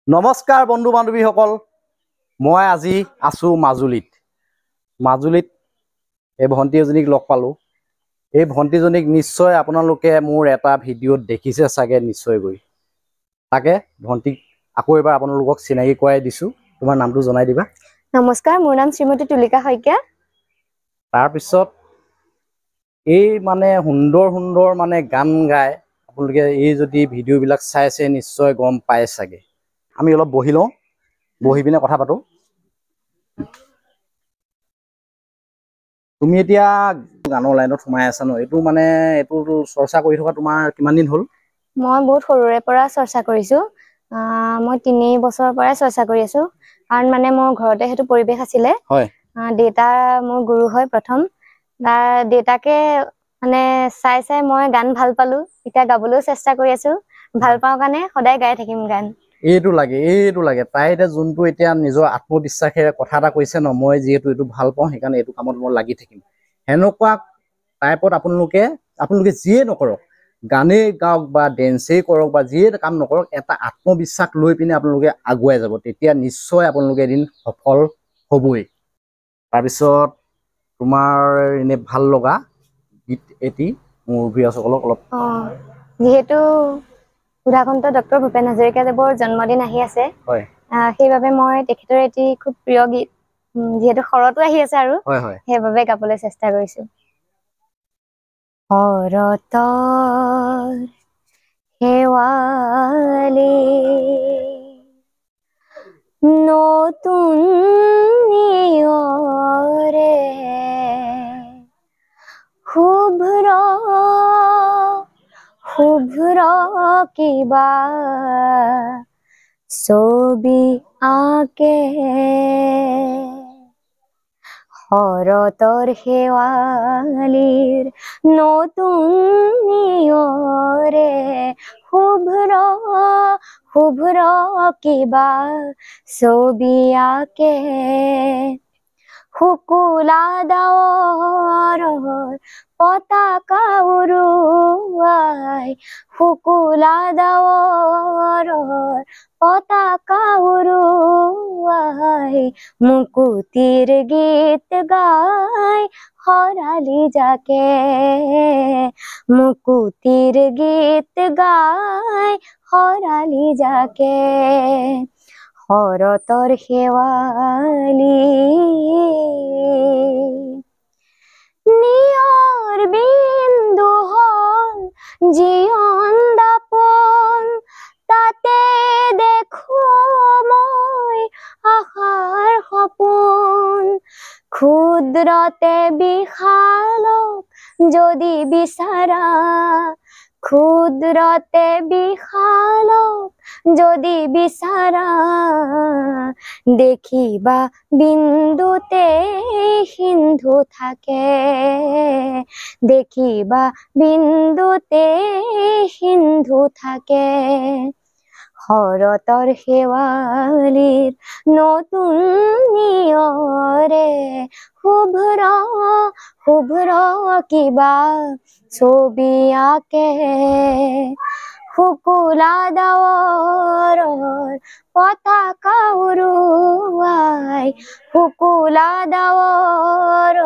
নমস্কাৰ বন্ধু বান্ধৱীসকল, মই আজি আছো মাজুলীত এই ভণ্টি এজনীক লগ পালোঁ। এই ভণ্টিজনীক নিশ্চয় আপোনালোকে মোৰ এটা ভিডিঅ'ত দেখিছে চাগে নিশ্চয় গৈ। তাকে ভণ্টিক আকৌ এবাৰ আপোনালোকক চিনাকি কৰাই দিছোঁ। তোমাৰ নামটো জনাই দিবা। নমস্কাৰ, মোৰ নাম শ্ৰীমতী তুলিকা শইকীয়া। তাৰপিছত এই সুন্দৰ গান গায় আপোনালোকে এই যদি ভিডিঅ'বিলাক চাইছে নিশ্চয় গম পায় চাগে। আমি অলপ বহি লওঁ, বহি পিনে কথা পাতোঁ। তুমি এতিয়া গানৰ লাইনত সোমাই আছা ন? এইটো চৰ্চা কৰি থকা তোমাৰ কিমান দিন হ'ল? মই বহুত সৰুৰে পৰা চৰ্চা কৰিছোঁ। মই 3 বছৰৰ পৰাই চৰ্চা কৰি আছোঁ। কাৰণ মোৰ ঘৰতে সেইটো পৰিৱেশ আছিলে। হয়, দেউতা মোৰ গুৰু হয় প্ৰথম। দেউতাকে চাই মই গান ভাল পালোঁ। এতিয়া গাবলৈও চেষ্টা কৰি আছোঁ। ভাল পাওঁ কাৰণে সদায় গাই থাকিম গান। এইটো লাগে তাই এতিয়া যোনটো এতিয়া নিজৰ আত্মবিশ্বাসেৰে কথা এটা কৈছে ন, মই যিহেতু এইটো ভাল পাওঁ সেইকাৰণে এইটো কামত মই লাগি থাকিম। সেনেকুৱা টাইপত আপোনালোকে যিয়ে নকৰক, গানেই গাওক বা ডেন্সেই কৰক বা যিয়ে কাম নকৰক, এটা আত্মবিশ্বাস লৈ পিনে আপোনালোকে আগুৱাই যাব। তেতিয়া নিশ্চয় আপোনালোকে এদিন সফল হ'বই। তাৰপিছত তোমাৰ এনে ভাল লগা গীত এটি মুৰব্বীসকলক অলপ যিহেতু সুধাকন্ত ডক্টৰ ভূপেন হাজৰিকাদেৱৰ জন্মদিন আহি আছে, হয়, সেইবাবে মই তেখেতৰ এটি খুব প্ৰিয় গীত, যিহেতু শৰতো আহি আছে আৰু সেইবাবে গাবলৈ চেষ্টা কৰিছোঁ। শৰতৰ শেৱালি নতুন নিয়ৰে শুভ্ৰ কিবা ছবি আঁকে, শৰতৰ শেৱালিৰ নতুন নিয়ৰে শুভ্ৰ কিবা ছবি আঁকে, শুকুলা ডাৱৰৰ পতাকা উৰুৱাই, শুকুলা ডাৱৰৰ পতাকা উৰুৱাই, মুকুতিৰ গীত গাই শৰালী জাকে, মুকুতিৰ গীত গাই শৰালী জাকে, শৰতৰ শেৱালি নিয়ৰ বিন্দু হ'ল জীৱন দাপোন, তাতে দেখো মই আশাৰ সপোন, ক্ষুদ্ৰতে বিশালক যদি বিচাৰা, ক্ষুদ্ৰতে বিশালক যদি বিচাৰা, দেখিবা বিন্দুতে সিন্ধু থাকে, দেখিবা বিন্দুতে সিন্ধু থাকে, শৰতৰ শেৱালিৰ নতুন নিয়ৰে শুভ্ৰ কিবা ছবি আঁকে, শুকুলা ডাৱৰৰ পতাকা উৰুৱাই, শুকুলা ডাৱৰৰ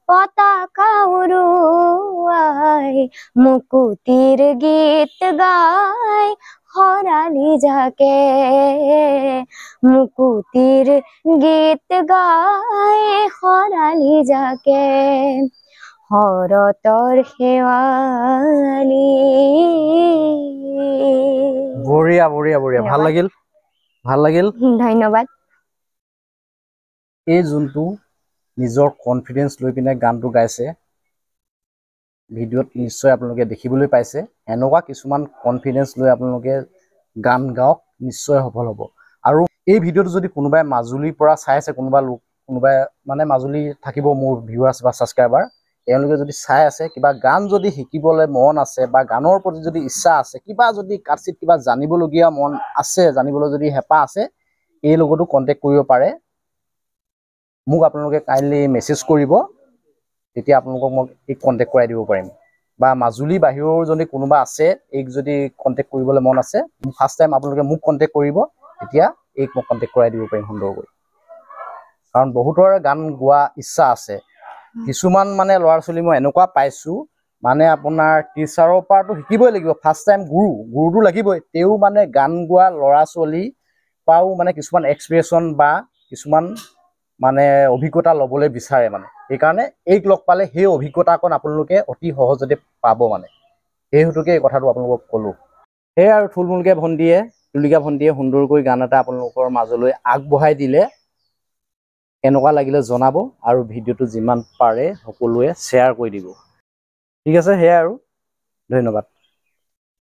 পতাকা উৰুৱাই, মুকুতিৰ গীত গাই শৰালী জাকে, মুকুতিৰ গীত গাই শৰালী জাকে, শৰতৰ শেৱালি। বঢ়িয়া বঢ়িয়া বঢ়িয়া, ভাল লাগিল। ধন্যবাদ। এই যোনটো নিজৰ কনফিডেন্স লৈ পিনে গানটো গাইছে, ভিডিঅ'ত নিশ্চয় আপোনালোকে দেখিবলৈ পাইছে। এনেকুৱা কিছুমান কনফিডেন্স লৈ আপোনালোকে গান গাওক, নিশ্চয় সফল হ'ব। আৰু এই ভিডিঅ'টো যদি কোনোবাই মাজুলীৰ পৰা চাই আছে, কোনোবাই মাজুলী থাকিব মোৰ ভিউৱাৰ্ছ বা ছাবস্ক্ৰাইবাৰ, তেওঁলোকে যদি চাই আছে, কিবা গান যদি শিকিবলৈ মন আছে বা গানৰ প্ৰতি যদি ইচ্ছা আছে, কিবা যদি কাটচিত কিবা জানিবলগীয়া মন আছে, জানিবলৈ যদি হেঁপাহ আছে, এই লগতো কণ্টেক্ট কৰিব পাৰে। মোক আপোনালোকে কাইণ্ডলি মেছেজ কৰিব, তেতিয়া আপোনালোকক মই এই কণ্টেক্ট কৰাই দিব পাৰিম। বা মাজুলী বাহিৰৰ যদি কোনোবা আছে, এইক যদি কণ্টেক্ট কৰিবলৈ মন আছে, ফাৰ্ষ্ট টাইম আপোনালোকে মোক কণ্টেক্ট কৰিব। তেতিয়া এইক মই কণ্টেক্ট কৰাই দিব পাৰিম সুন্দৰকৈ। কাৰণ বহুতৰে গান গোৱা ইচ্ছা আছে। কিছুমান মানে ল'ৰা ছোৱালী মই এনেকুৱা পাইছোঁ মানে আপোনাৰ টিচাৰৰ পৰাতো শিকিবই লাগিব, ফাৰ্ষ্ট টাইম গুৰুটো লাগিবই, তেওঁ মানে গান গোৱা ল'ৰা ছোৱালী পৰাও মানে কিছুমান এক্সপ্ৰেশ্যন বা কিছুমান মানে অভিজ্ঞতা ল'বলৈ বিচাৰে মানে। সেইকাৰণে এইক লগ পালে সেই অভিজ্ঞতাকণ আপোনালোকে অতি সহজতে পাব মানে। সেই হেতুকে এই কথাটো আপোনালোকক ক'লোঁ। সেয়ে আৰু থুলমূলকৈ তুলিকা ভণ্টিয়ে সুন্দৰকৈ গান এটা আপোনালোকৰ মাজলৈ আগবঢ়াই দিলে। কেনেকুৱা লাগিলে জনাব আৰু ভিডিঅ'টো যিমান পাৰে সকলোৱে শ্বেয়াৰ কৰি দিব। ঠিক আছে, সেয়াই আৰু ধন্যবাদ।